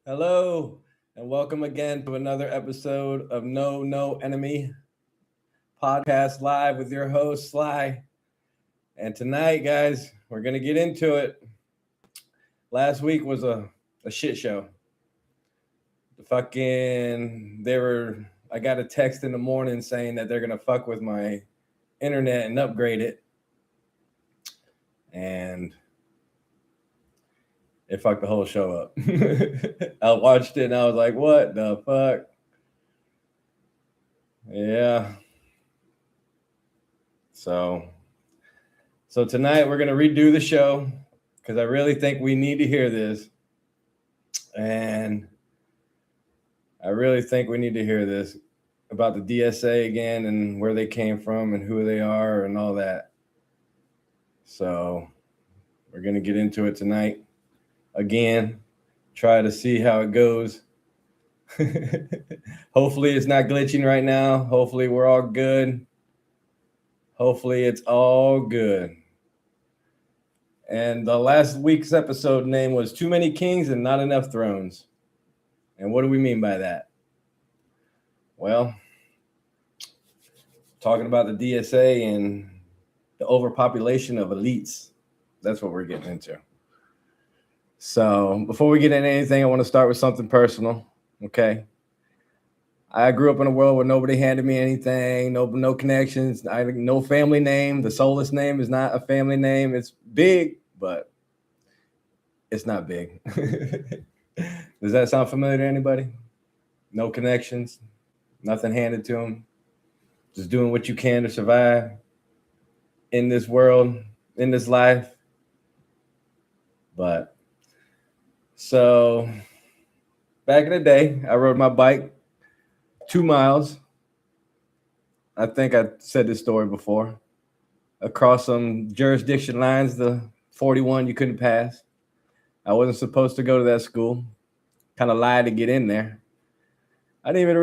Hello, and welcome again to another episode of No Enemy podcast live with your host Sly. And tonight, guys, we're gonna get into it. Last week was a shit show. I got a text in the morning saying that they're gonna fuck with my internet and upgrade it, and it fucked the whole show up. I watched it and I was like, "What the fuck?" Yeah. So So tonight we're gonna redo the show because I really think we need to hear this, and I really think we need to hear this about the DSA again and where they came from and who they are and all that. So we're gonna get into it tonight again. Try to see how it goes. Hopefully it's not glitching right now. Hopefully we're all good. Hopefully it's all good. And the last week's episode name was Too Many Kings and Not Enough Thrones. And what do we mean by that? Well, talking about the DSA and the overpopulation of elites. That's what we're getting into. So before we get into anything, I want to start with something personal. Okay. I grew up in a world where nobody handed me anything, no connections, no family name. The Soulless name is not a family name. It's big, but it's not big. Does that sound familiar to anybody? No connections, nothing handed to them, just doing what you can to survive in this world, in this life. But so back in the day, I rode my bike 2 miles. I think I said this story before. Across some jurisdiction lines, the 41 you couldn't pass. I wasn't supposed to go to that school. Kind of lied to get in there. I didn't even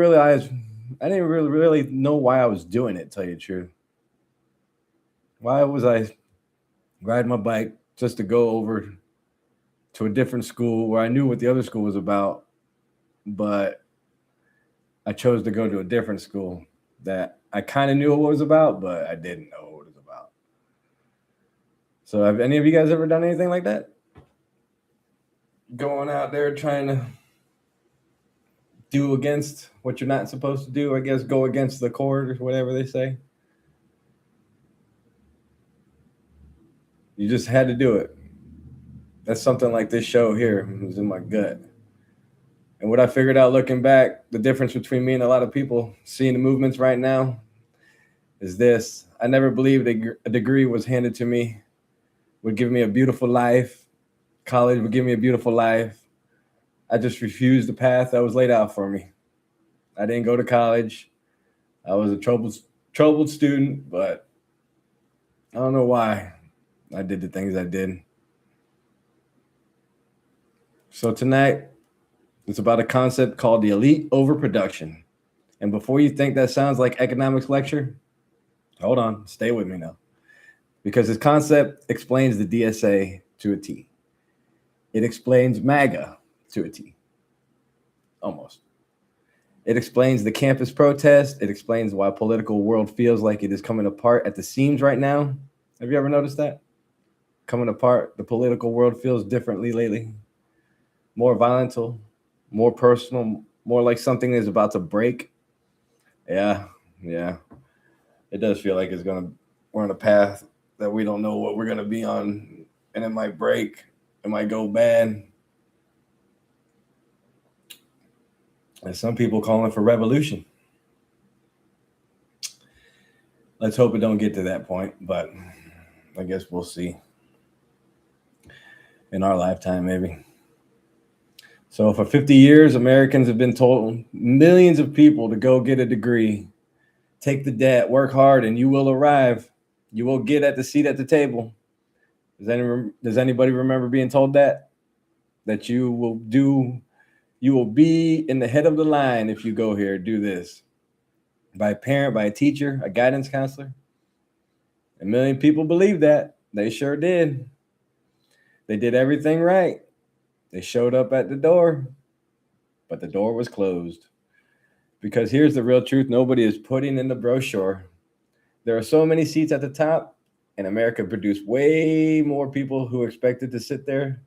really know why I was doing it, to tell you the truth. Why was I riding my bike just to go over to a different school where I knew what the other school was about, but I chose to go to a different school that I kind of knew what it was about, but I didn't know what it was about. So have any of you guys ever done anything like that? Going out there trying to do against what you're not supposed to do, I guess go against the cord or whatever they say. You just had to do it. That's something like this show here was in my gut. And what I figured out looking back, the difference between me and a lot of people seeing the movements right now is this. I never believed a degree was handed to me, would give me a beautiful life. College would give me a beautiful life. I just refused the path that was laid out for me. I didn't go to college. I was a troubled student, but I don't know why I did the things I did. So tonight, it's about a concept called the elite overproduction. And before you think that sounds like economics lecture, hold on, stay with me now. Because this concept explains the DSA to a T. It explains MAGA to a T. Almost. It explains the campus protest. It explains why political world feels like it is coming apart at the seams right now. Have you ever noticed that? Coming apart, the political world feels differently lately. More volatile, more personal, more like something is about to break. Yeah. It does feel like we're on a path that we don't know what we're gonna be on, and it might break, it might go bad. And some people calling for revolution. Let's hope it don't get to that point, but I guess we'll see. In our lifetime, maybe. So for 50 years, Americans have been told, millions of people, to go get a degree, take the debt, work hard, and you will arrive. You will get at the seat at the table. Does anybody remember being told that? That you will be in the head of the line if you go here, do this. By a parent, by a teacher, a guidance counselor. A million people believe that. They sure did. They did everything right. They showed up at the door. but the door was closed. Because here's the real truth nobody is putting in the brochure. There are so many seats at the top, and America produced way more people who expected to sit there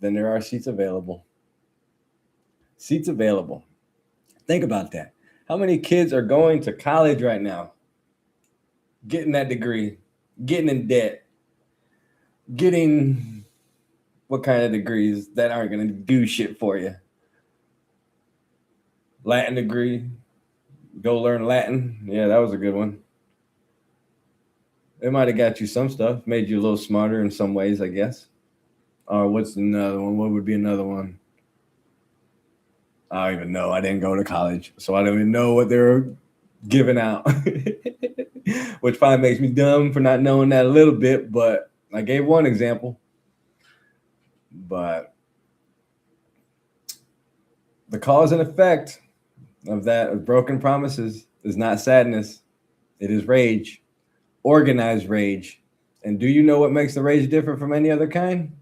than there are seats available. Seats available. Think about that. How many kids are going to college right now, getting that degree, getting in debt, getting what kind of degrees that aren't going to do shit for you? Latin degree, go learn Latin. Yeah, that was a good one. It might have got you some stuff, made you a little smarter in some ways, I guess. Or what's another one? What would be another one? I don't even know. I didn't go to college, so I don't even know what they're giving out, which probably makes me dumb for not knowing that a little bit, but I gave one example. But the cause and effect of that, of broken promises, is not sadness. It is rage, organized rage. And do you know what makes the rage different from any other kind?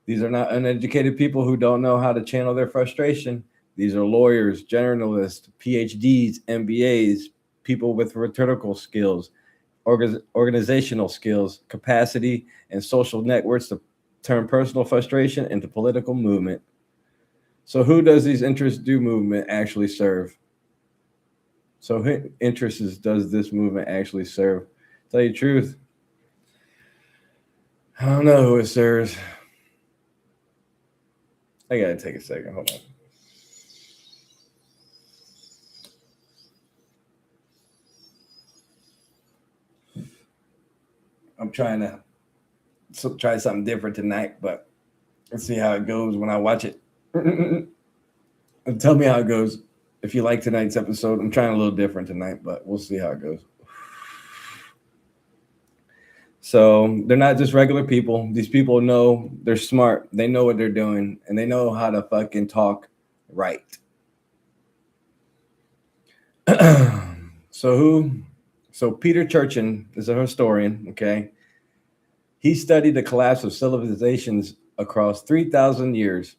These are not uneducated people who don't know how to channel their frustration. These are lawyers, journalists, PhDs, MBAs, people with rhetorical skills, organizational skills, capacity, and social networks to turn personal frustration into political movement. So who does these interests do movement actually serve? So who interests does this movement actually serve? Tell you the truth, I don't know who it serves. I gotta take a second. Hold on. I'm trying to try something different tonight, but let's see how it goes when I watch it. Tell me how it goes. If you like tonight's episode, I'm trying a little different tonight, but we'll see how it goes. So they're not just regular people. These people know, they're smart. They know what they're doing, and they know how to fucking talk right. So Peter Turchin is a historian, okay? He studied the collapse of civilizations across 3,000 years.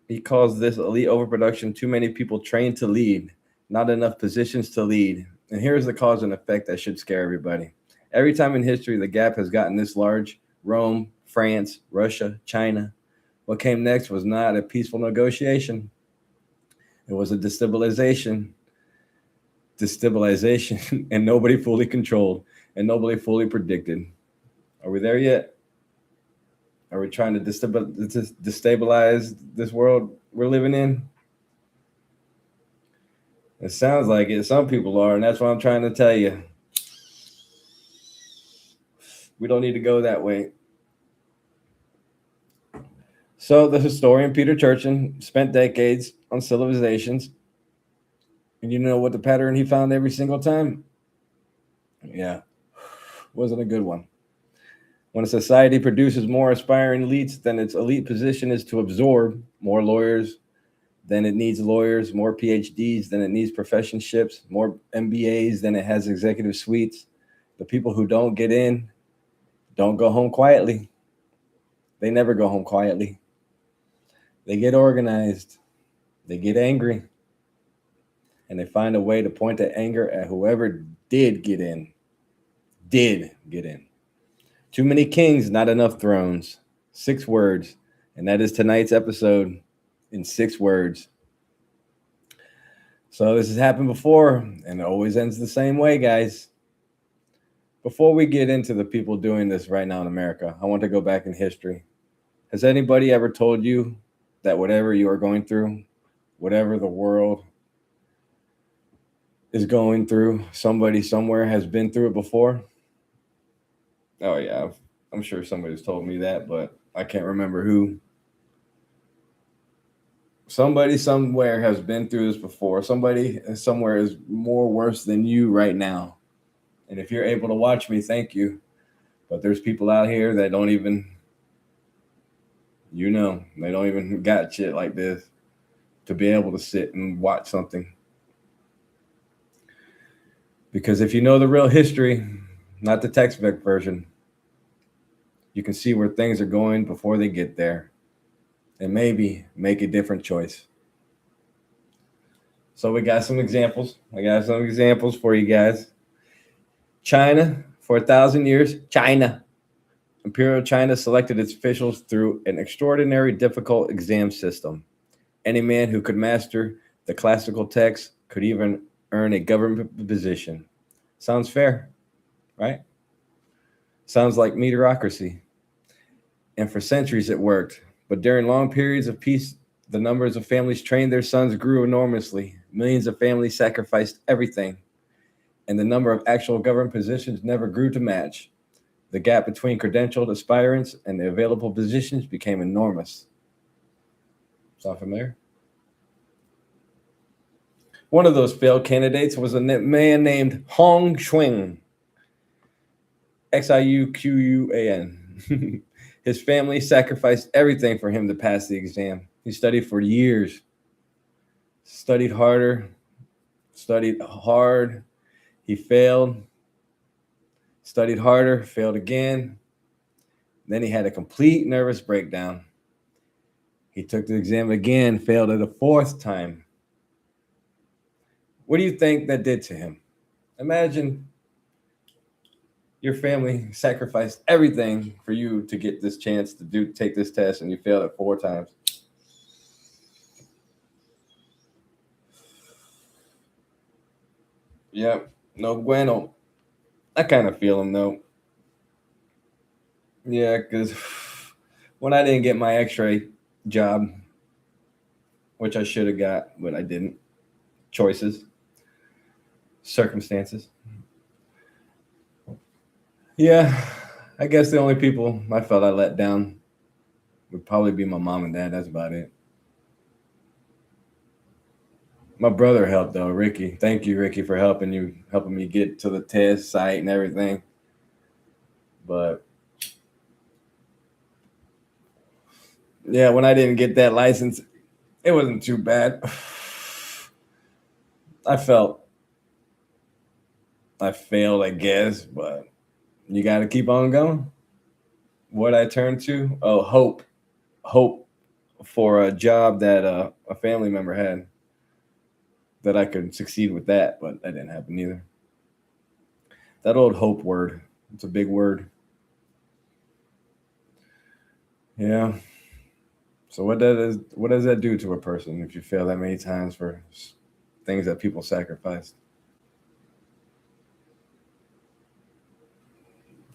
He calls this elite overproduction, too many people trained to lead, not enough positions to lead. And here's the cause and effect that should scare everybody. Every time in history the gap has gotten this large, Rome, France, Russia, China, what came next was not a peaceful negotiation. It was a destabilization, and nobody fully controlled and nobody fully predicted. Are we there yet? Are we trying to destabilize this world we're living in? It sounds like it. Some people are, and that's what I'm trying to tell you. We don't need to go that way. So the historian Peter Turchin spent decades on civilizations. And you know what the pattern he found every single time? Yeah, wasn't a good one. When a society produces more aspiring elites, then its elite position is to absorb more lawyers than it needs lawyers, more PhDs than it needs professorships, more MBAs than it has executive suites. The people who don't get in don't go home quietly. They never go home quietly. They get organized. They get angry. And they find a way to point that anger at whoever did get in. Too many kings, not enough thrones. 6 words. And that is tonight's episode in 6 words. So this has happened before, and it always ends the same way, guys. Before we get into the people doing this right now in America, I want to go back in history. Has anybody ever told you that whatever you are going through, whatever the world is going through, somebody somewhere has been through it before? Oh, yeah. I'm sure somebody's told me that, but I can't remember who. Somebody somewhere has been through this before. Somebody somewhere is more worse than you right now. And if you're able to watch me, thank you. But there's people out here that don't even, they don't even got shit like this to be able to sit and watch something. Because if you know the real history, not the textbook version, you can see where things are going before they get there and maybe make a different choice. So we got some examples. I got some examples for you guys. China, for 1,000 years, China. Imperial China selected its officials through an extraordinary difficult exam system. Any man who could master the classical text could even earn a government position. Sounds fair, right? Sounds like meritocracy. And for centuries it worked. But during long periods of peace, the numbers of families trained their sons grew enormously. Millions of families sacrificed everything, and the number of actual government positions never grew to match. The gap between credentialed aspirants and the available positions became enormous. Sound familiar? One of those failed candidates was a man named Hong Xuan, Xiuquan. His family sacrificed everything for him to pass the exam. He studied for years, studied harder, studied hard. He failed, studied harder, failed again. Then he had a complete nervous breakdown. He took the exam again, failed it a fourth time. What do you think that did to him? Imagine your family sacrificed everything for you to get this chance to take this test, and you failed it 4 times. Yep, no bueno. I kind of feel him though. Yeah, because when I didn't get my X-ray job, which I should have got, but I didn't. Choices, circumstances. Yeah, I guess the only people I felt I let down would probably be my mom and dad. That's about it. My brother helped though, Ricky. Thank you, Ricky, for helping me get to the test site and everything. But yeah, when I didn't get that license, it wasn't too bad. I felt I failed, I guess, but you got to keep on going. What I turned to? Oh, hope for a job that a family member had, that I could succeed with that, but that didn't happen either. That old hope word, it's a big word. Yeah. So what does that do to a person if you fail that many times for things that people sacrificed?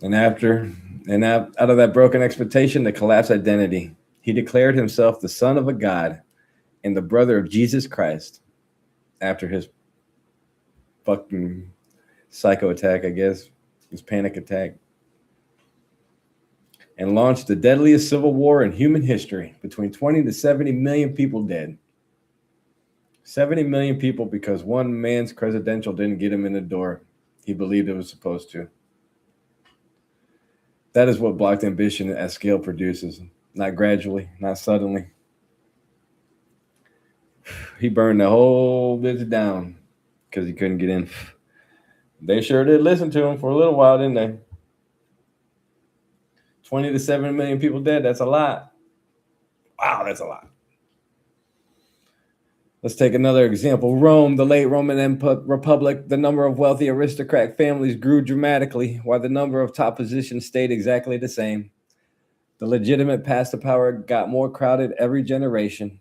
And out of that broken expectation, the collapsed identity. He declared himself the son of a God and the brother of Jesus Christ after his fucking psycho attack, I guess, his panic attack, and launched the deadliest civil war in human history. Between 20 to 70 million people dead. 70 million people because one man's credential didn't get him in the door he believed it was supposed to. That is what blocked ambition at scale produces. Not gradually, not suddenly. He burned the whole bitch down because he couldn't get in. They sure did listen to him for a little while, didn't they? 20 to 7 million people dead. That's a lot. Wow, that's a lot. Let's take another example. Rome, the late Roman Republic, the number of wealthy aristocrat families grew dramatically, while the number of top positions stayed exactly the same. The legitimate path to power got more crowded every generation.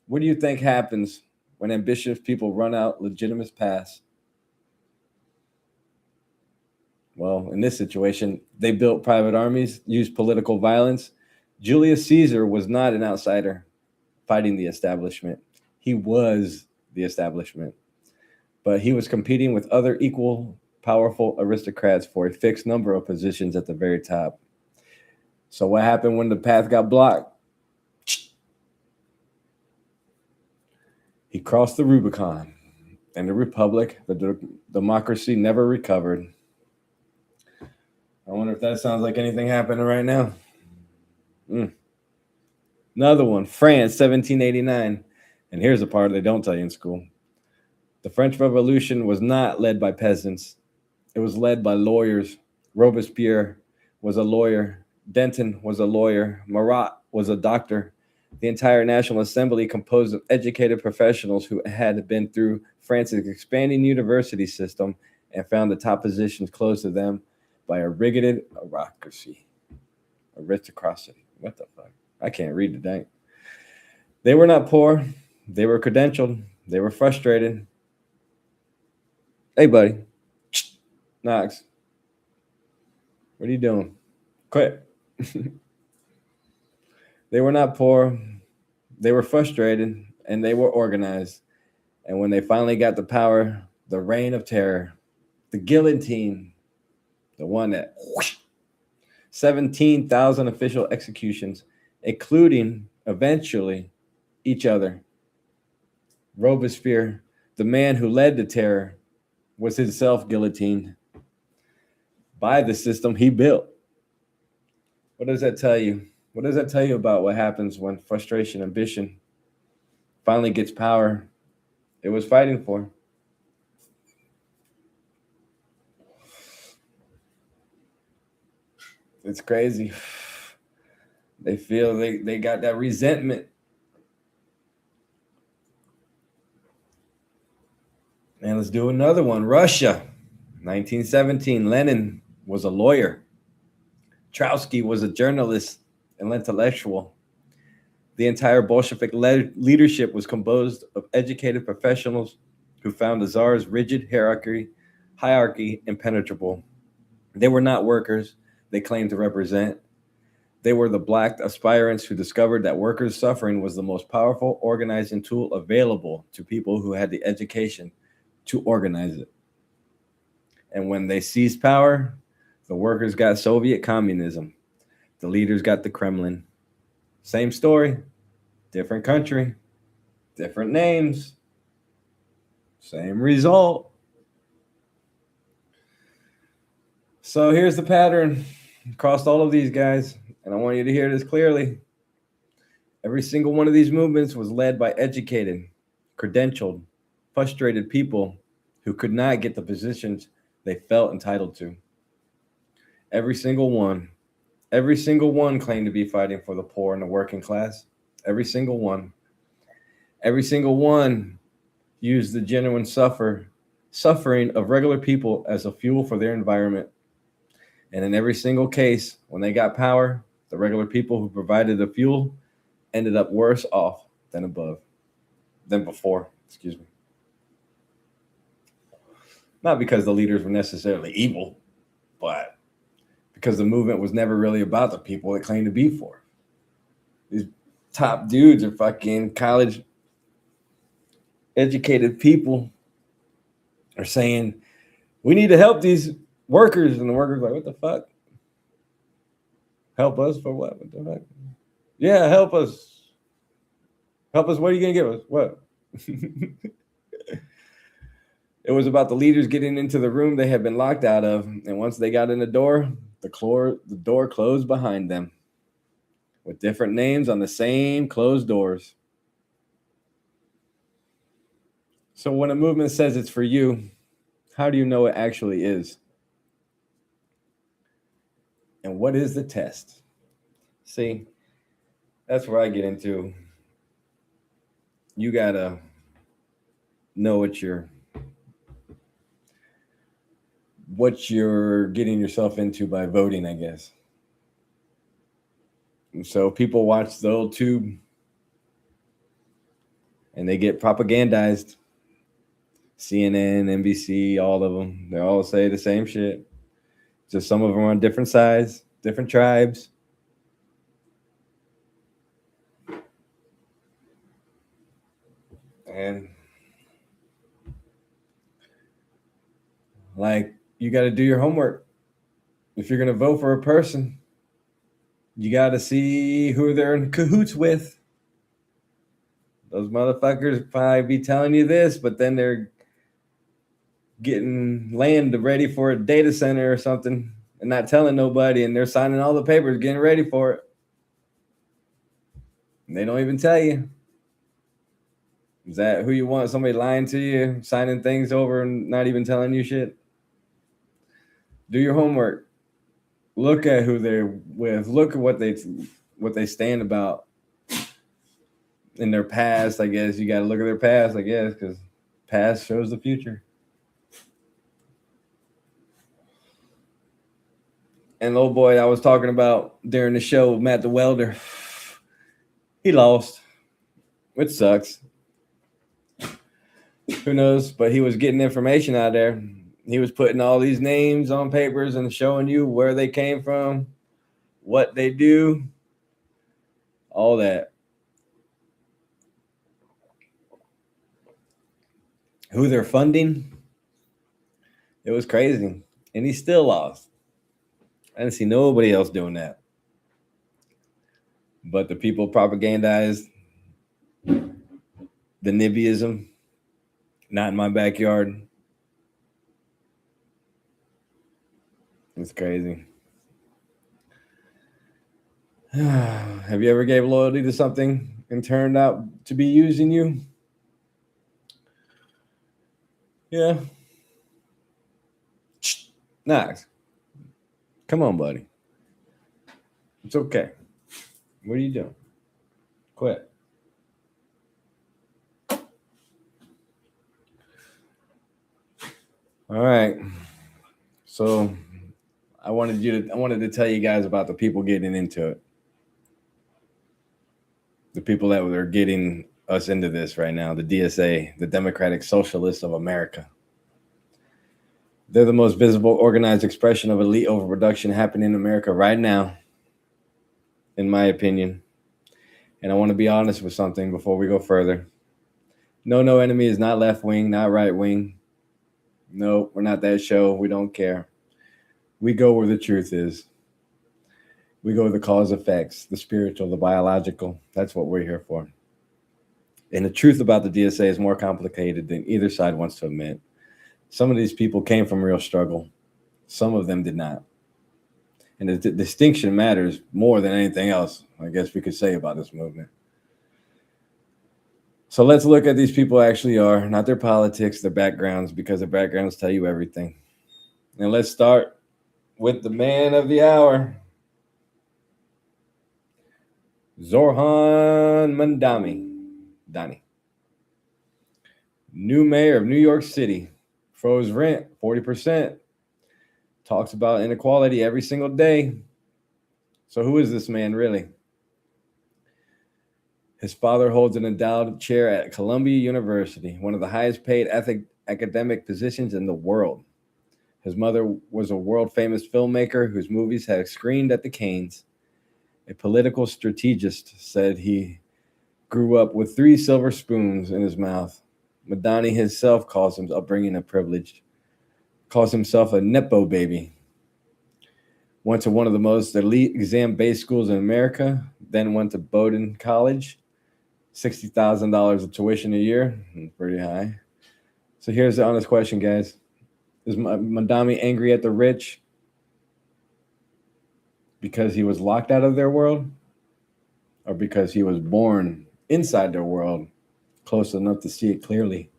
What do you think happens when ambitious people run out legitimate paths? Well, in this situation, they built private armies, used political violence. Julius Caesar was not an outsider fighting the establishment. He was the establishment. But he was competing with other equal powerful aristocrats for a fixed number of positions at the very top. So what happened when the path got blocked? He crossed the Rubicon, and the republic, the democracy, never recovered. I wonder if that sounds like anything happening right now. Another one, France, 1789. And here's the part they don't tell you in school. The French Revolution was not led by peasants. It was led by lawyers. Robespierre was a lawyer. Danton was a lawyer. Marat was a doctor. The entire National Assembly, composed of educated professionals who had been through France's expanding university system and found the top positions closed to them by a rigoted aristocracy. Aristocracy. What the fuck? I can't read today. They were not poor. They were credentialed. They were frustrated. Hey, buddy. Knox. What are you doing? Quit. They were not poor. They were frustrated and they were organized. And when they finally got the power, the reign of terror, the guillotine, the one that 17,000 official executions, including eventually each other. Robespierre, the man who led the terror, was himself guillotined by the system he built. What does that tell you? What does that tell you about what happens when frustration, ambition finally gets power it was fighting for? It's crazy. They feel they got that resentment. And let's do another one. Russia, 1917. Lenin was a lawyer. Trotsky was a journalist and intellectual. The entire Bolshevik leadership was composed of educated professionals who found the Tsar's rigid hierarchy impenetrable. They were not workers they claimed to represent. They were the black aspirants who discovered that workers' suffering was the most powerful organizing tool available to people who had the education to organize it. And when they seized power, the workers got Soviet communism. The leaders got the Kremlin. Same story, different country, different names, same result. So here's the pattern across all of these guys, and I want you to hear this clearly. Every single one of these movements was led by educated, credentialed, frustrated people who could not get the positions they felt entitled to. Every single one claimed to be fighting for the poor and the working class. Every single one. Every single one used the genuine suffering of regular people as a fuel for their environment. And in every single case, when they got power, the regular people who provided the fuel ended up worse off than before. Excuse me. Not because the leaders were necessarily evil, but because the movement was never really about the people it claimed to be for. These top dudes are fucking college educated people are saying, we need to help these workers. And the workers are like, what the fuck? Help us for what? What the fuck? Yeah, help us. Help us. What are you going to give us? What? It was about the leaders getting into the room they had been locked out of. And once they got in the door, the door closed behind them with different names on the same closed doors. So when a movement says it's for you, how do you know it actually is? And what is the test? See, that's where I get into. You gotta know what you're getting yourself into by voting, I guess. And so people watch the old tube and they get propagandized. CNN, NBC, all of them. They all say the same shit. Just some of them on different sides, different tribes. And like, you got to do your homework. If you're going to vote for a person, you got to see who they're in cahoots with. Those motherfuckers probably be telling you this, but then they're getting land ready for a data center or something and not telling nobody, and they're signing all the papers, getting ready for it. And they don't even tell you. Is that who you want? Somebody lying to you, signing things over and not even telling you shit? Do your homework. Look at who they're with. Look at what they stand about. in their past. I guess you got to look at their past, I guess, because past shows the future. And the old boy I was talking about during the show, Matt the Welder, he lost, which sucks. Who knows? But he was getting information out there. He was putting all these names on papers and showing you where they came from, what they do, all that. Who they're funding. It was crazy. And he still lost. I didn't see nobody else doing that. But the people propagandized the NIBYism. Not in my backyard. It's crazy. Have you ever gave loyalty to something and turned out to be using you? Yeah. Nice. Come on, buddy. It's okay. What are you doing? Quit. All right. So I wanted to tell you guys about the people getting into it. The people that are getting us into this right now, the DSA, the Democratic Socialists of America. They're the most visible organized expression of elite overproduction happening in America right now, in my opinion. And I want to be honest with something before we go further. No Enemy is not left wing, not right wing. No, we're not that show. We don't care. We go where the truth is. We go with the cause effects, the spiritual, the biological. That's what we're here for. And the truth about the DSA is more complicated than either side wants to admit. Some of these people came from real struggle. Some of them did not. And the distinction matters more than anything else, I guess we could say, about this movement. So let's look at these people actually are, not their politics, their backgrounds, because their backgrounds tell you everything. And let's start with the man of the hour, Zohran Mamdani, new mayor of New York City, froze rent 40%, talks about inequality every single day. So who is this man really? His father holds an endowed chair at Columbia University, one of the highest paid academic positions in the world. His mother was a world-famous filmmaker whose movies have screened at the Cannes. A political strategist said he grew up with 3 silver spoons in his mouth. Mamdani himself calls his upbringing a privilege, calls himself a Nepo baby. Went to one of the most elite exam-based schools in America, then went to Bowdoin College, $60,000 of tuition a year, pretty high. So here's the honest question, guys. Is Mamdani angry at the rich because he was locked out of their world, or because he was born inside their world, close enough to see it clearly?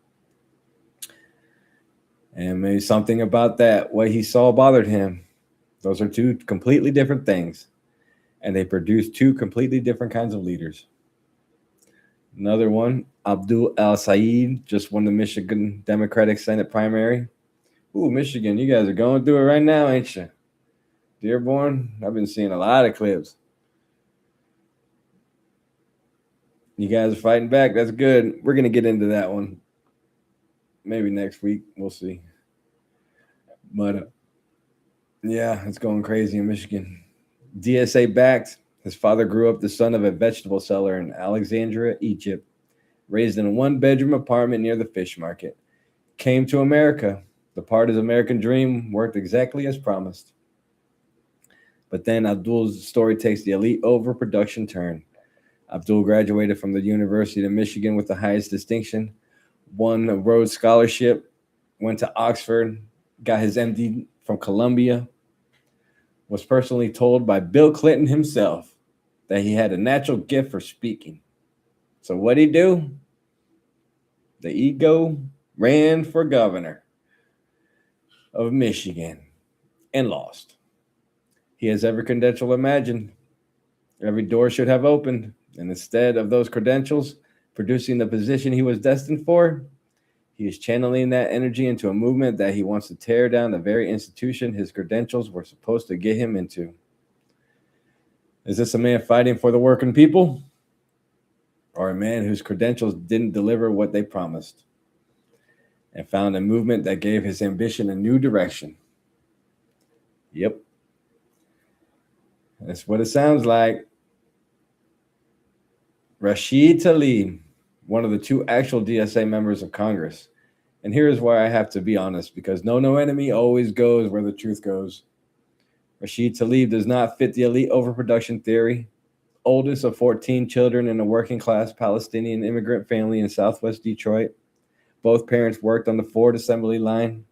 And maybe something about that, what he saw bothered him. Those are 2 completely different things, and they produce 2 completely different kinds of leaders. Another one, Abdul El-Sayed, just won the Michigan Democratic Senate primary. Ooh, Michigan, you guys are going through it right now, ain't you? Dearborn, I've been seeing a lot of clips. You guys are fighting back. That's good. We're going to get into that one. Maybe next week. We'll see. But, yeah, it's going crazy in Michigan. DSA backed. His father grew up the son of a vegetable seller in Alexandria, Egypt. Raised in a 1-bedroom apartment near the fish market. Came to America. The part of his American dream worked exactly as promised. But then Abdul's story takes the elite overproduction turn. Abdul graduated from the University of Michigan with the highest distinction, won a Rhodes Scholarship, went to Oxford, got his MD from Columbia, was personally told by Bill Clinton himself that he had a natural gift for speaking. So what'd he do? The ego ran for governor of Michigan and lost. He has every credential imagined. Every door should have opened. And instead of those credentials, producing the position he was destined for. He is channeling that energy into a movement that he wants to tear down the very institution his credentials were supposed to get him into. Is this a man fighting for the working people? Or a man whose credentials didn't deliver what they promised and found a movement that gave his ambition a new direction? Yep. That's what it sounds like. Rashid Tlaib, one of the two actual DSA members of Congress. And here's where I have to be honest, because no enemy always goes where the truth goes. Rashid Tlaib does not fit the elite overproduction theory. Oldest of 14 children in a working-class Palestinian immigrant family in Southwest Detroit. Both parents worked on the Ford assembly line.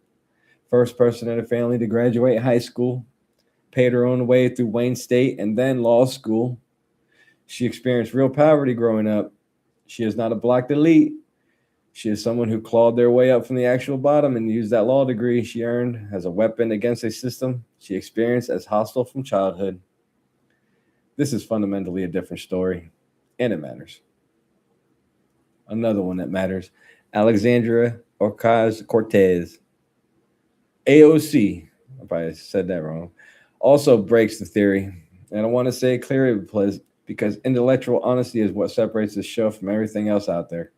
First person in the family to graduate high school. Paid her own way through Wayne State and then law school. She experienced real poverty growing up. She is not a blocked elite. She is someone who clawed their way up from the actual bottom and used that law degree she earned as a weapon against a system she experienced as hostile from childhood. This is fundamentally a different story, and it matters. Another one that matters, Alexandria Ocasio-Cortez. AOC, I probably said that wrong, also breaks the theory. And I want to say it clearly because intellectual honesty is what separates this show from everything else out there.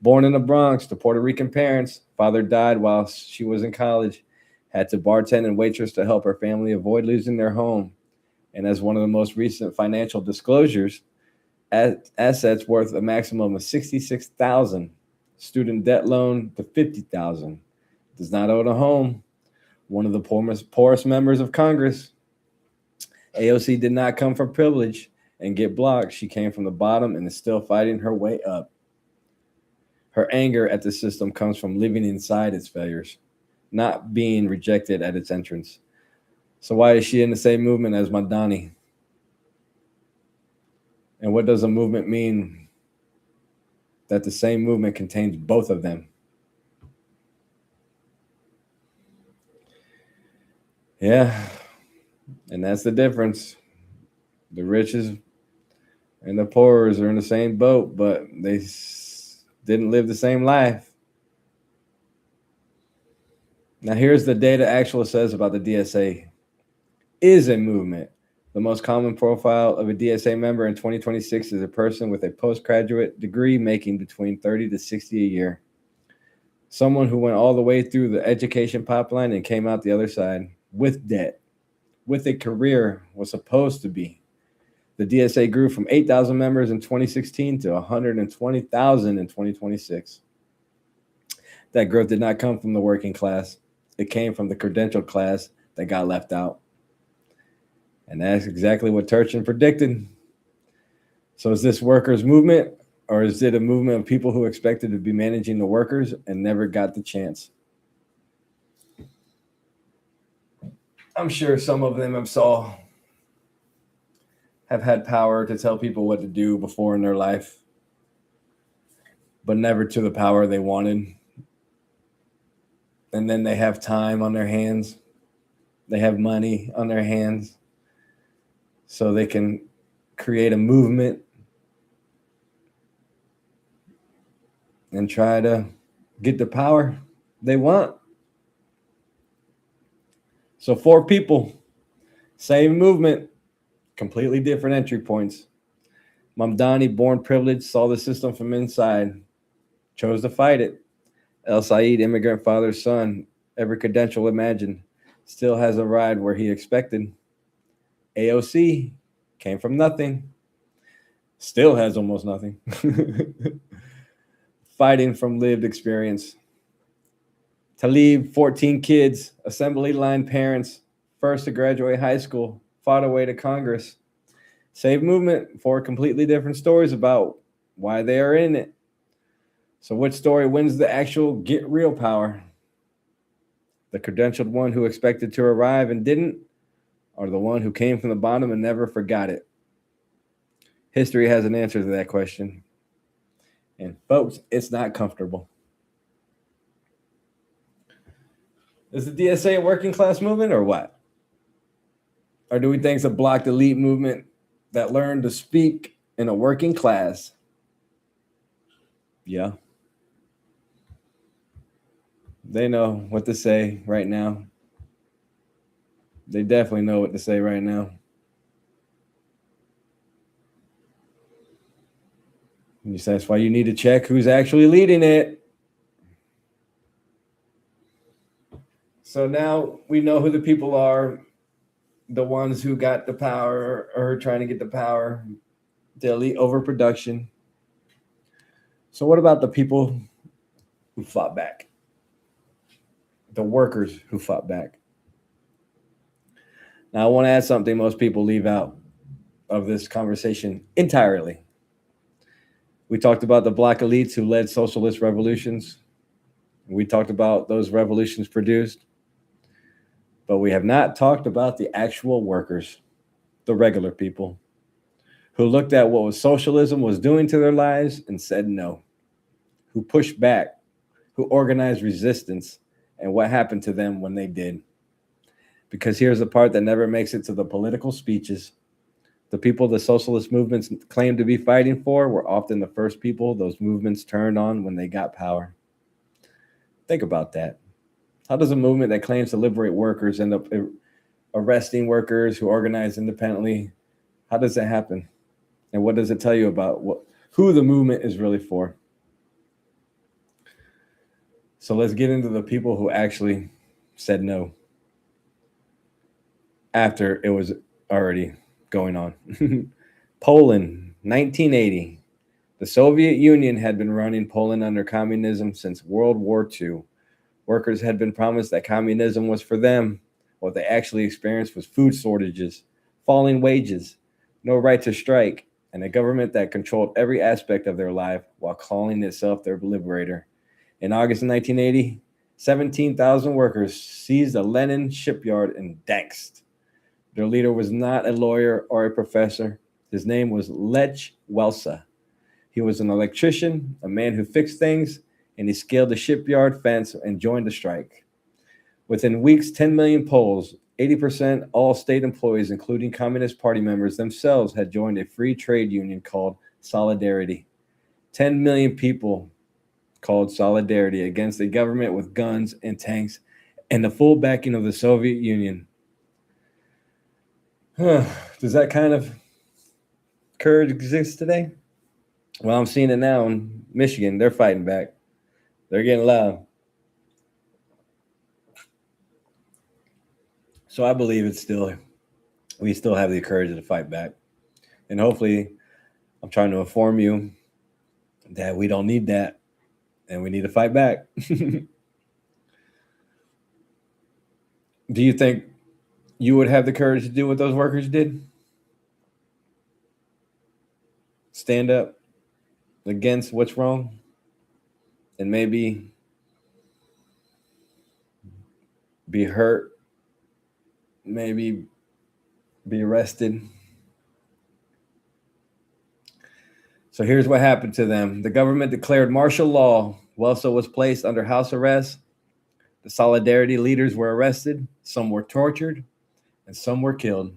Born in the Bronx to Puerto Rican parents, father died while she was in college, had to bartend and waitress to help her family avoid losing their home. And as one of the most recent financial disclosures, assets worth a maximum of $66,000, student debt loan to $50,000, does not own a home. One of the poorest members of Congress. AOC did not come from privilege and get blocked. She came from the bottom and is still fighting her way up. Her anger at the system comes from living inside its failures, not being rejected at its entrance. So why is she in the same movement as Mamdani? And what does a movement mean that the same movement contains both of them? Yeah, and that's the difference. The riches and the poorers are in the same boat, but they didn't live the same life. Now, here's the data Actual says about the DSA. Is a movement. The most common profile of a DSA member in 2026 is a person with a postgraduate degree making between 30 to 60 a year. Someone who went all the way through the education pipeline and came out the other side with debt, with a career was supposed to be. The DSA grew from 8,000 members in 2016 to 120,000 in 2026. That growth did not come from the working class. It came from the credentialed class that got left out. And that's exactly what Turchin predicted. So is this workers' movement, or is it a movement of people who expected to be managing the workers and never got the chance? I'm sure some of them have had power to tell people what to do before in their life, but never to the power they wanted. And then they have time on their hands. They have money on their hands. So they can create a movement and try to get the power they want. So 4 people, same movement, completely different entry points. Mamdani, born privileged, saw the system from inside, chose to fight it. El Said, immigrant father's son, every credential imagined, still has arrived where he expected. AOC came from nothing, still has almost nothing. Fighting from lived experience. Tlaib, 14 kids, assembly line parents, first to graduate high school, fought her way to Congress. Save movement, 4 completely different stories about why they are in it. So which story wins the actual get real power? The credentialed one who expected to arrive and didn't, or the one who came from the bottom and never forgot it? History has an answer to that question. And folks, it's not comfortable. Is the DSA a working class movement or what? Or do we think it's a blocked elite movement that learned to speak in a working class? Yeah. They know what to say right now. They definitely know what to say right now. And that's why you need to check who's actually leading it. So now we know who the people are, the ones who got the power or trying to get the power, the elite overproduction. So what about the people who fought back? The workers who fought back. Now I want to add something most people leave out of this conversation entirely. We talked about the black elites who led socialist revolutions. We talked about those revolutions produced, but we have not talked about the actual workers, the regular people who looked at what was socialism was doing to their lives and said no, who pushed back, who organized resistance, and what happened to them when they did. Because here's the part that never makes it to the political speeches. The people the socialist movements claimed to be fighting for were often the first people those movements turned on when they got power. Think about that. How does a movement that claims to liberate workers end up arresting workers who organize independently? How does that happen? And what does it tell you about who the movement is really for? So let's get into the people who actually said no after it was already going on. Poland, 1980. The Soviet Union had been running Poland under communism since World War II. Workers had been promised that communism was for them. What they actually experienced was food shortages, falling wages, no right to strike, and a government that controlled every aspect of their life while calling itself their liberator. In August 1980, 17,000 workers seized a Lenin shipyard in Gdańsk. Their leader was not a lawyer or a professor. His name was Lech Walesa. He was an electrician, a man who fixed things, and he scaled the shipyard fence and joined the strike. Within weeks, 10 million Poles, 80% all state employees, including Communist Party members themselves, had joined a free trade union called Solidarity. 10 million people called Solidarity against a government with guns and tanks and the full backing of the Soviet Union. Does that kind of courage exist today? Well, I'm seeing it now in Michigan. They're fighting back. They're getting loud. So I believe we still have the courage to fight back. And hopefully, I'm trying to inform you that we don't need that and we need to fight back. Do you think you would have the courage to do what those workers did? Stand up against what's wrong and maybe be hurt, maybe be arrested. So here's what happened to them. The government declared martial law. Walesa was placed under house arrest. The Solidarity leaders were arrested. Some were tortured and some were killed.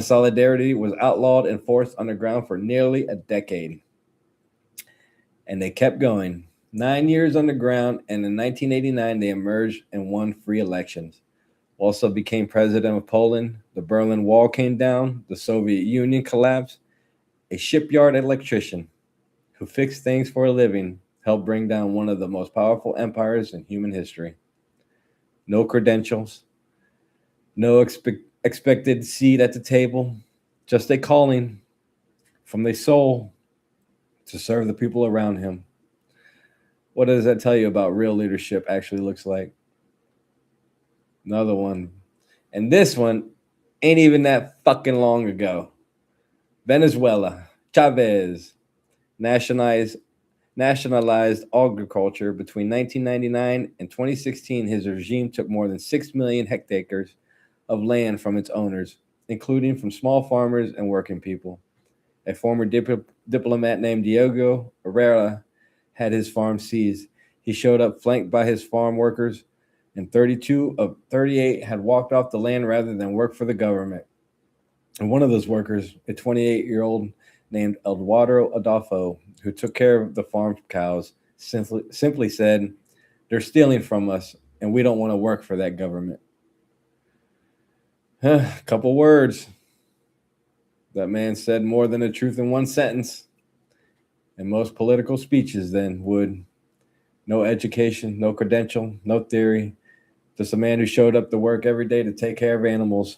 Solidarity was outlawed and forced underground for nearly a decade. And they kept going. 9 years underground, and in 1989, they emerged and won free elections. Also became president of Poland. The Berlin Wall came down. The Soviet Union collapsed. A shipyard electrician who fixed things for a living helped bring down one of the most powerful empires in human history. No credentials, no expected seat at the table, just a calling from the soul to serve the people around him. What does that tell you about real leadership actually looks like? Another one. And this one ain't even that fucking long ago. Venezuela, Chavez nationalized agriculture between 1999 and 2016. His regime took more than 6 million hectares of land from its owners, including from small farmers and working people. A former diplomat named Diego Herrera had his farm seized. He showed up flanked by his farm workers, and 32 of 38 had walked off the land rather than work for the government. And one of those workers, a 28-year-old named Eduardo Adolfo, who took care of the farm cows, simply said, "They're stealing from us, and we don't want to work for that government." Couple words. That man said more than the truth in one sentence. And most political speeches then would. No education, no credential, no theory. Just a man who showed up to work every day to take care of animals.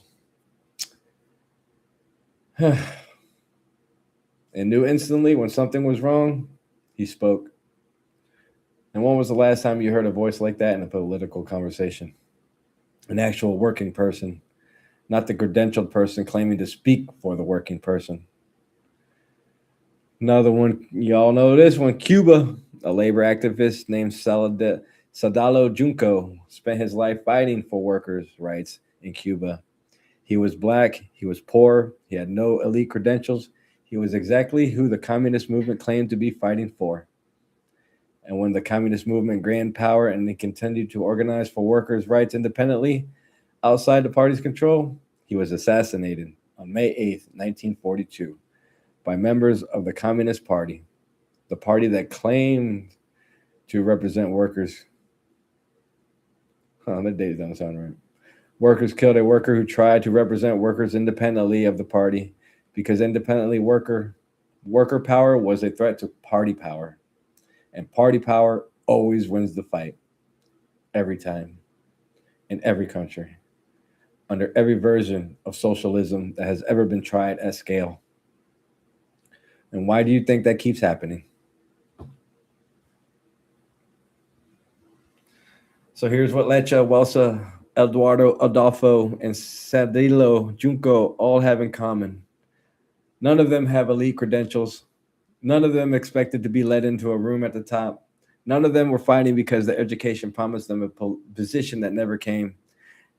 And knew instantly when something was wrong, he spoke. And when was the last time you heard a voice like that in a political conversation? An actual working person, not the credentialed person claiming to speak for the working person. Another one, y'all know this one, Cuba. A labor activist named Sadalo Junco spent his life fighting for workers' rights in Cuba. He was black, he was poor, he had no elite credentials. He was exactly who the communist movement claimed to be fighting for. And when the communist movement gained power and they continued to organize for workers' rights independently outside the party's control, he was assassinated on May 8th, 1942, by members of the Communist Party, the party that claimed to represent workers. That date doesn't sound right. Workers killed a worker who tried to represent workers independently of the party because independently worker power was a threat to party power. And party power always wins the fight. Every time. In every country. Under every version of socialism that has ever been tried at scale. And why do you think that keeps happening? So here's what Lecha, Welsa, Eduardo Adolfo, and Sadilo Junco all have in common. None of them have elite credentials. None of them expected to be led into a room at the top. None of them were fighting because their education promised them a position that never came.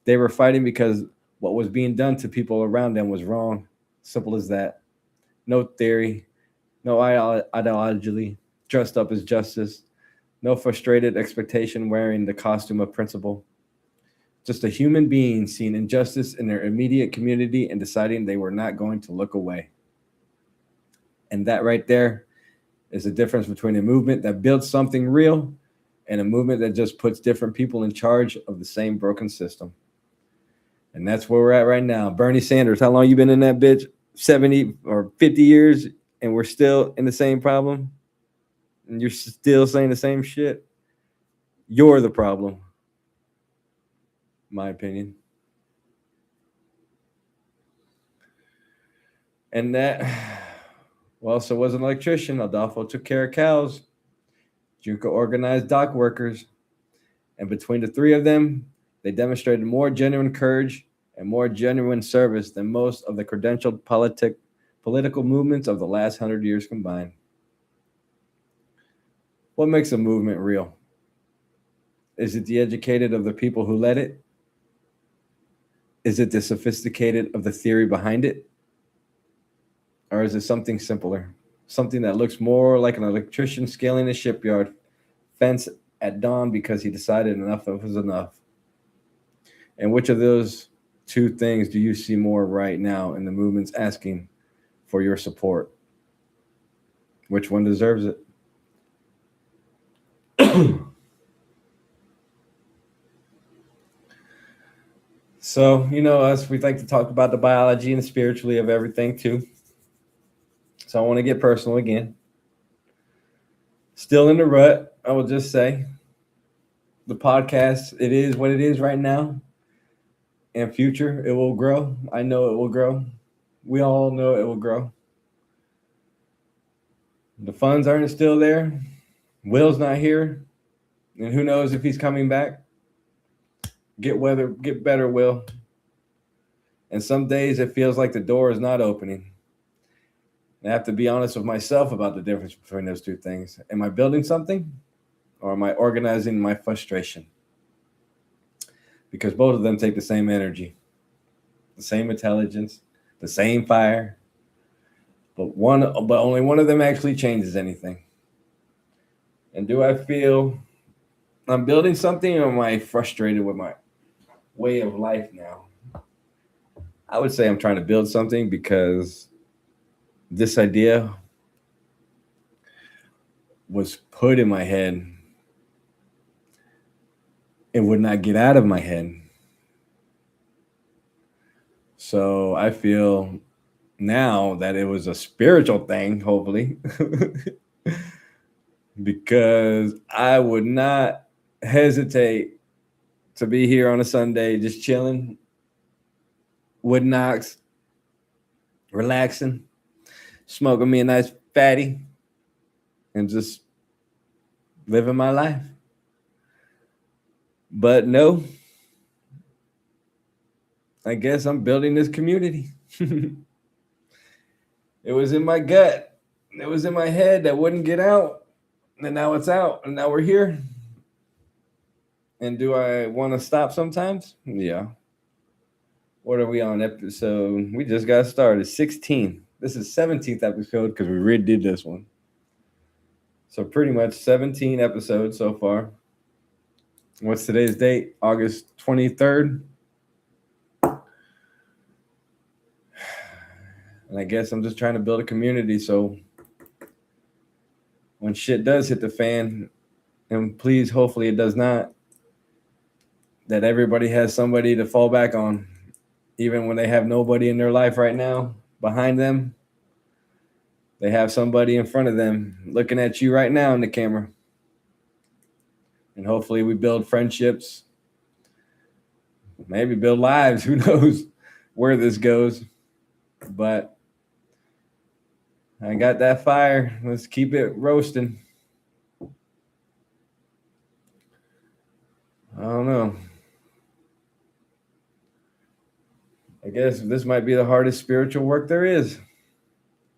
They were fighting because what was being done to people around them was wrong. Simple as that. No theory, no ideology dressed up as justice, no frustrated expectation wearing the costume of principle. Just a human being seeing injustice in their immediate community and deciding they were not going to look away. And that right there is the difference between a movement that builds something real and a movement that just puts different people in charge of the same broken system. And that's where we're at right now. Bernie Sanders, how long you been in that bitch? 70 or 50 years, and we're still in the same problem? And you're still saying the same shit? You're the problem, in my opinion. And that, Welsa was an electrician. Adolfo took care of cows. Junco organized dock workers. And between the three of them, they demonstrated more genuine courage and more genuine service than most of the credentialed political movements of the last 100 years combined. What makes a movement real? Is it the educated of the people who led it? Is it the sophisticated of the theory behind it? Or is it something simpler? Something that looks more like an electrician scaling a shipyard fence at dawn because he decided enough was enough. And which of those two things do you see more right now in the movements asking for your support? Which one deserves it? So, you know us, we like to talk about the biology and the spiritually of everything too. So I want to get personal again. Still in the rut, I will just say. The podcast, it is what it is right now. And future, it will grow. I know it will grow. We all know it will grow. The funds aren't still there. Will's not here. And who knows if he's coming back. Get better, Will. And some days it feels like the door is not opening. I have to be honest with myself about the difference between those two things. Am I building something or am I organizing my frustration? Because both of them take the same energy, the same intelligence, the same fire, but only one of them actually changes anything. And do I feel I'm building something or am I frustrated with my way of life now? I would say I'm trying to build something because this idea was put in my head. It would not get out of my head. So I feel now that it was a spiritual thing, hopefully, because I would not hesitate to be here on a Sunday just chilling, wood knocks, relaxing, smoking me a nice fatty, and just living my life. But no, I guess I'm building this community. It was in my gut. It was in my head that wouldn't get out. And now it's out. And now we're here. And do I want to stop sometimes? Yeah. What are we on episode? We just got started. 16. This is 17th episode because we redid this one. So pretty much 17 episodes so far. What's today's date? August 23rd. And I guess I'm just trying to build a community. So when shit does hit the fan, and please, hopefully it does not, that everybody has somebody to fall back on, even when they have nobody in their life right now behind them. They have somebody in front of them looking at you right now in the camera. And hopefully we build friendships, maybe build lives. Who knows where this goes? But I got that fire. Let's keep it roasting. I don't know. I guess this might be the hardest spiritual work there is.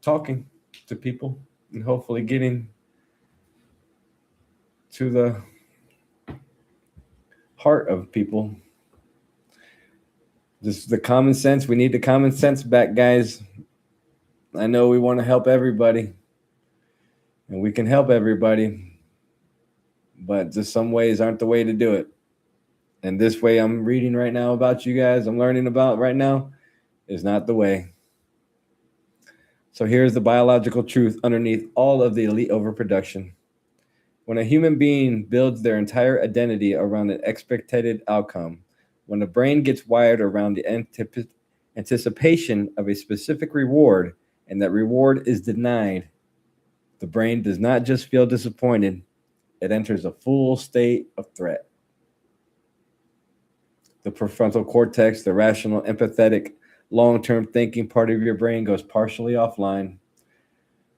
Talking to people and hopefully getting to the heart of people. Just the common sense. We need the common sense back, guys. I know we want to help everybody, and we can help everybody, but just some ways aren't the way to do it. And this way I'm reading right now about you guys, I'm learning about right now, is not the way. So here's the biological truth underneath all of the elite overproduction. When a human being builds their entire identity around an expected outcome, when the brain gets wired around the anticipation of a specific reward, and that reward is denied, the brain does not just feel disappointed, it enters a full state of threat. The prefrontal cortex, the rational, empathetic, long-term thinking part of your brain goes partially offline.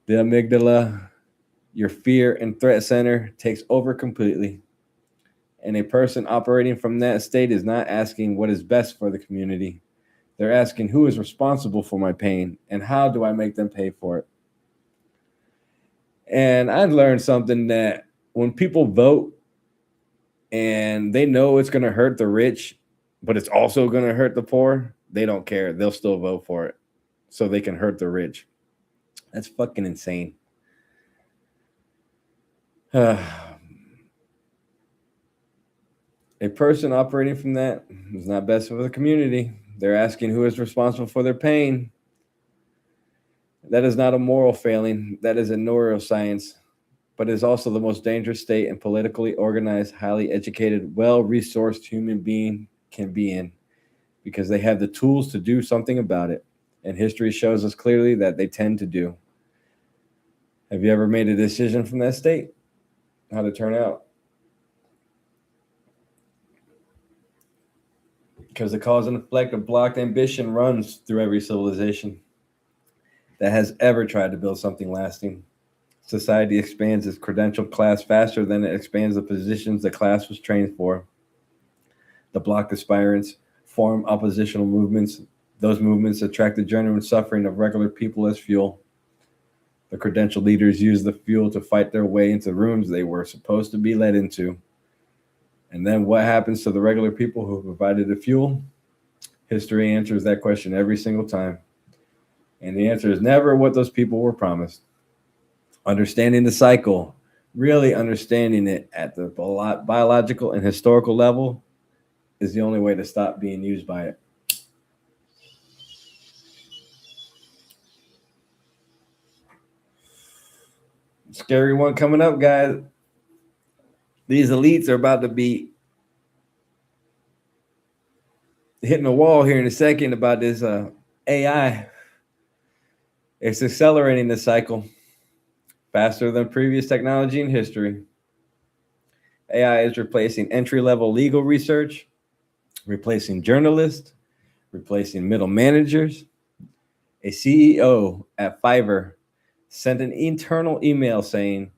The amygdala, your fear and threat center, takes over completely. And a person operating from that state is not asking what is best for the community. They're asking who is responsible for my pain and how do I make them pay for it? And I've learned something that when people vote and they know it's going to hurt the rich, but it's also going to hurt the poor, they don't care. They'll still vote for it so they can hurt the rich. That's fucking insane. A person operating from that is not best for the community. They're asking who is responsible for their pain. That is not a moral failing. That is a neuroscience, but is also the most dangerous state a politically organized, highly educated, well-resourced human being can be in, because they have the tools to do something about it. And history shows us clearly that they tend to do. Have you ever made a decision from that state? How'd it turn out? Because the cause and effect of blocked ambition runs through every civilization that has ever tried to build something lasting. Society expands its credential class faster than it expands the positions the class was trained for. The blocked aspirants form oppositional movements. Those movements attract the genuine suffering of regular people as fuel. The credential leaders use the fuel to fight their way into rooms they were supposed to be led into. And then what happens to the regular people who provided the fuel? History answers that question every single time. And the answer is never what those people were promised. Understanding the cycle, really understanding it at the biological and historical level, is the only way to stop being used by it. Scary one coming up, guys. These elites are about to be hitting a wall here in a second about this AI. It's accelerating the cycle faster than previous technology in history. AI is replacing entry-level legal research, replacing journalists, replacing middle managers. A CEO at Fiverr sent an internal email saying,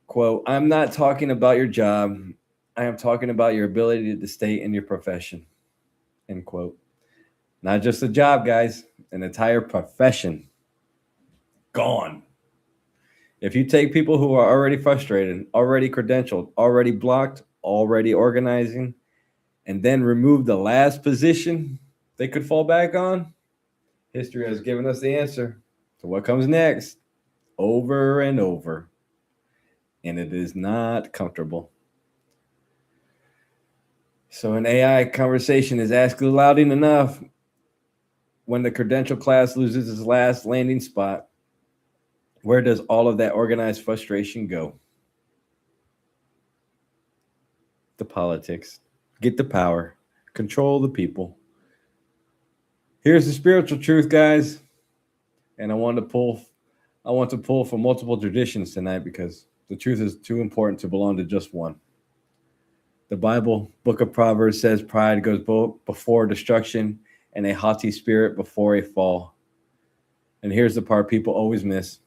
quote, "I'm not talking about your job. I am talking about your ability to stay in your profession," end quote. Not just a job, guys, an entire profession gone. If you take people who are already frustrated, already credentialed, already blocked, already organizing, and then remove the last position they could fall back on, history has given us the answer to what comes next over and over. And it is not comfortable. So an AI conversation is asking loud enough when the credential class loses its last landing spot. Where does all of that organized frustration go? The politics. Get the power. Control the people. Here's the spiritual truth, guys. And I want to pull from multiple traditions tonight because the truth is too important to belong to just one. The Bible, Book of Proverbs, says pride goes before destruction and a haughty spirit before a fall. And here's the part people always miss,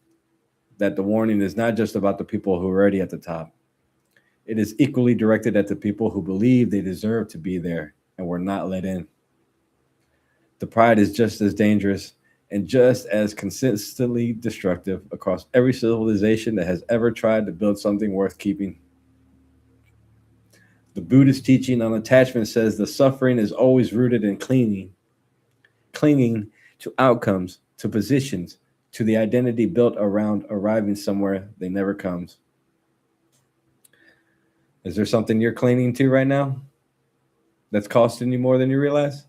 that the warning is not just about the people who are already at the top. It is equally directed at the people who believe they deserve to be there and were not let in. The pride is just as dangerous and just as consistently destructive across every civilization that has ever tried to build something worth keeping. The Buddhist teaching on attachment says the suffering is always rooted in clinging to outcomes, to positions, to the identity built around arriving somewhere they never comes. Is there something you're clinging to right now that's costing you more than you realize?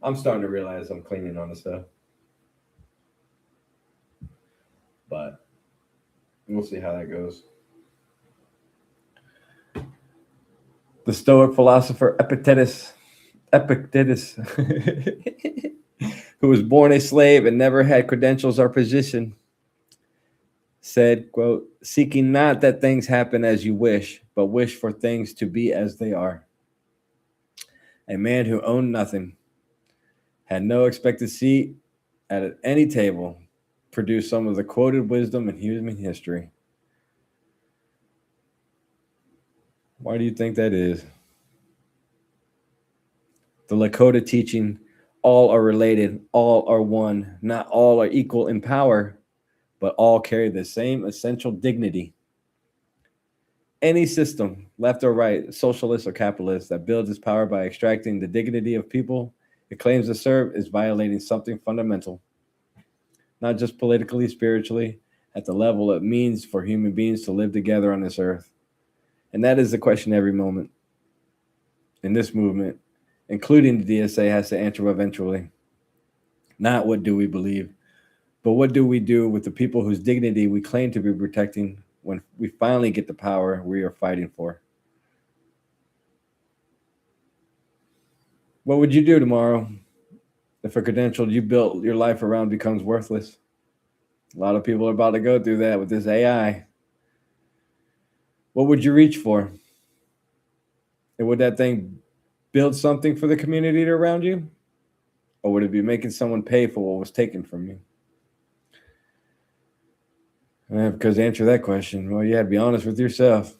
I'm starting to realize I'm clinging on to stuff. But we'll see how that goes. The Stoic philosopher Epictetus who was born a slave and never had credentials or position, said, quote, "Seeking not that things happen as you wish, but wish for things to be as they are." A man who owned nothing, had no expected seat at any table, produced some of the quoted wisdom in human history. Why do you think that is? The Lakota teaching, all are related, all are one, not all are equal in power, but all carry the same essential dignity. Any system, left or right, socialist or capitalist, that builds its power by extracting the dignity of people it claims to serve is violating something fundamental, not just politically, spiritually, at the level it means for human beings to live together on this earth. And that is the question every moment in this movement, including the DSA, has to answer eventually. Not what do we believe, but what do we do with the people whose dignity we claim to be protecting when we finally get the power we are fighting for? What would you do tomorrow if a credential you built your life around becomes worthless? A lot of people are about to go through that with this AI. What would you reach for? And would that thing build something for the community around you? Or would it be making someone pay for what was taken from you? Because to answer that question, well, you had to be honest with yourself.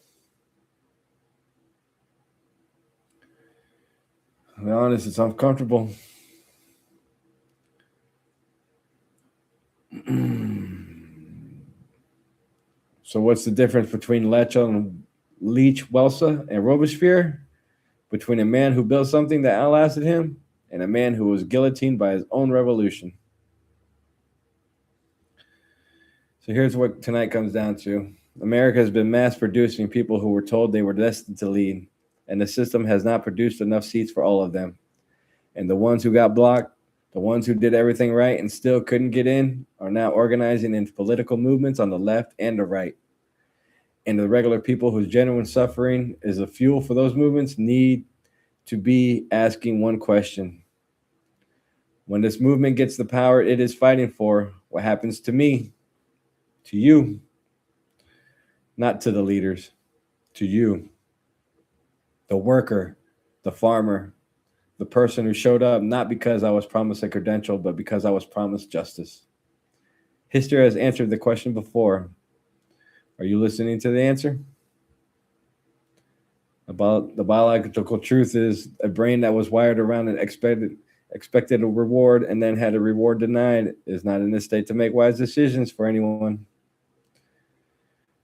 To be honest, it's uncomfortable. So what's the difference between Lech Walesa and Robespierre? Between a man who built something that outlasted him and a man who was guillotined by his own revolution. So here's what tonight comes down to. America has been mass producing people who were told they were destined to lead, and the system has not produced enough seats for all of them. And the ones who got blocked The ones who did everything right and still couldn't get in are now organizing into political movements on the left and the right. And the regular people whose genuine suffering is the fuel for those movements need to be asking one question. When this movement gets the power it is fighting for, what happens to me? To you. Not to the leaders. To you. The worker, the farmer, the person who showed up not because I was promised a credential, but because I was promised justice. History has answered the question before. Are you listening to the answer? About the biological truth is a brain that was wired around and expected a reward and then had a reward denied is not in a state to make wise decisions for anyone.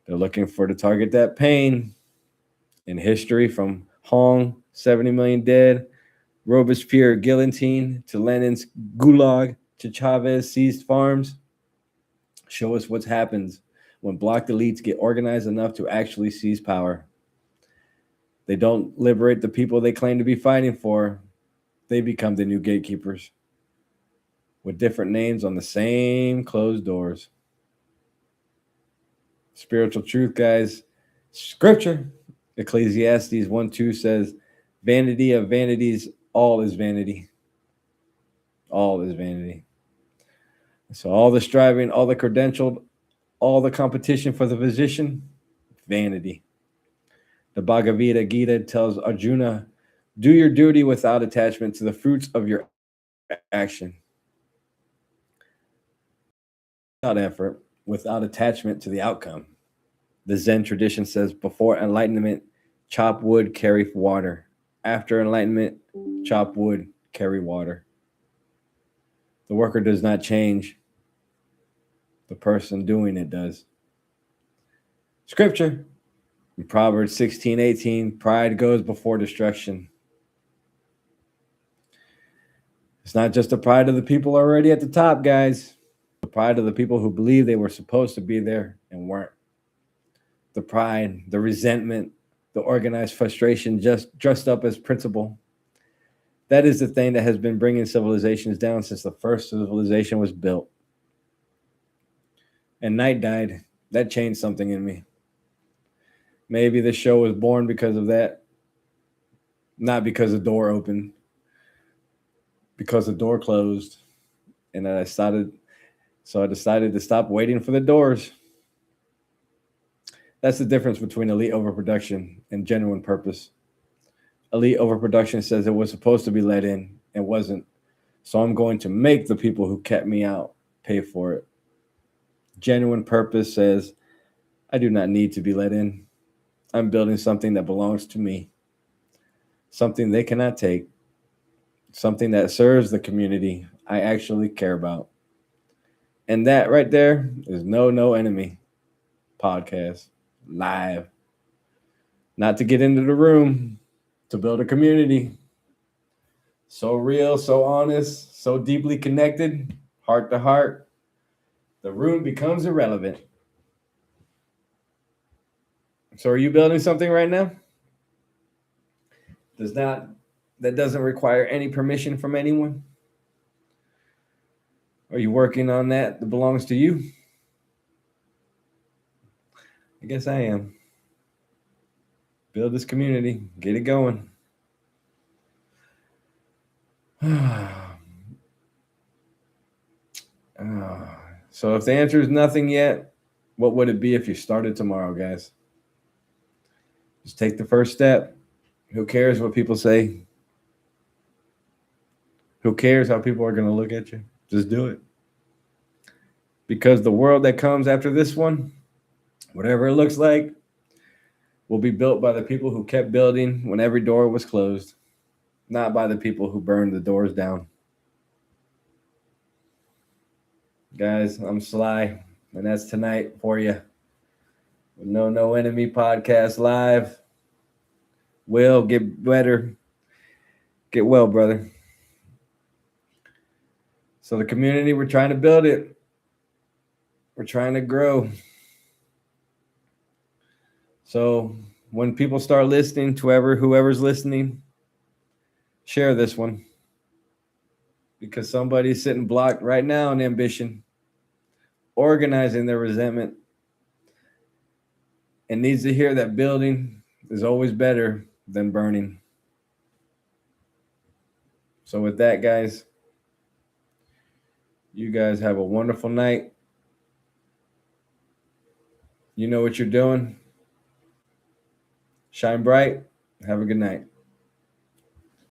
They're looking for to target that pain. In history, from Hong, 70 million dead, Robespierre guillotine, to Lenin's gulag, to Chavez seized farms, show us what happens when blocked elites get organized enough to actually seize power. They don't liberate the people they claim to be fighting for. They become the new gatekeepers with different names on the same closed doors. Spiritual truth, guys. Scripture. Ecclesiastes 1:2 says, vanity of vanities, all is vanity. All is vanity. So all the striving, all the credentialed, all the competition for the position, vanity. The Bhagavad Gita tells Arjuna, do your duty without attachment to the fruits of your action. Without effort, without attachment to the outcome. The Zen tradition says, before enlightenment, chop wood, carry water. After enlightenment, chop wood, carry water. The worker does not change. The person doing it does. Scripture. In Proverbs 16:18, pride goes before destruction. It's not just the pride of the people already at the top, guys. The pride of the people who believe they were supposed to be there and weren't. The pride, the resentment, the organized frustration just dressed up as principle. That is the thing that has been bringing civilizations down since the first civilization was built. And Night died. That changed something in me. Maybe this show was born because of that. Not because the door opened. Because the door closed. And I decided to stop waiting for the doors. That's the difference between elite overproduction and genuine purpose. Elite overproduction says it was supposed to be let in and wasn't. So I'm going to make the people who kept me out pay for it. Genuine purpose says I do not need to be let in. I'm building something that belongs to me. Something they cannot take. Something that serves the community I actually care about. And that right there is No Enemy podcast live. Not to get into the room, to build a community. So real, so honest, so deeply connected, heart to heart. The room becomes irrelevant. So are you building something right now? That doesn't require any permission from anyone? Are you working on that belongs to you? I guess I am. Build this community. Get it going. So if the answer is nothing yet, what would it be if you started tomorrow, guys? Just take the first step. Who cares what people say? Who cares how people are going to look at you? Just do it. Because the world that comes after this one, whatever it looks like, will be built by the people who kept building when every door was closed, not by the people who burned the doors down. Guys, I'm Sly, and that's tonight for you. No Enemy podcast live. Will, get better. Get well, brother. So the community, we're trying to build it. We're trying to grow. So when people start listening, whoever's listening, share this one. because somebody's sitting blocked right now in ambition, organizing their resentment, and needs to hear that building is always better than burning. So with that, guys, you guys have a wonderful night. You know what you're doing. Shine bright. Have a good night.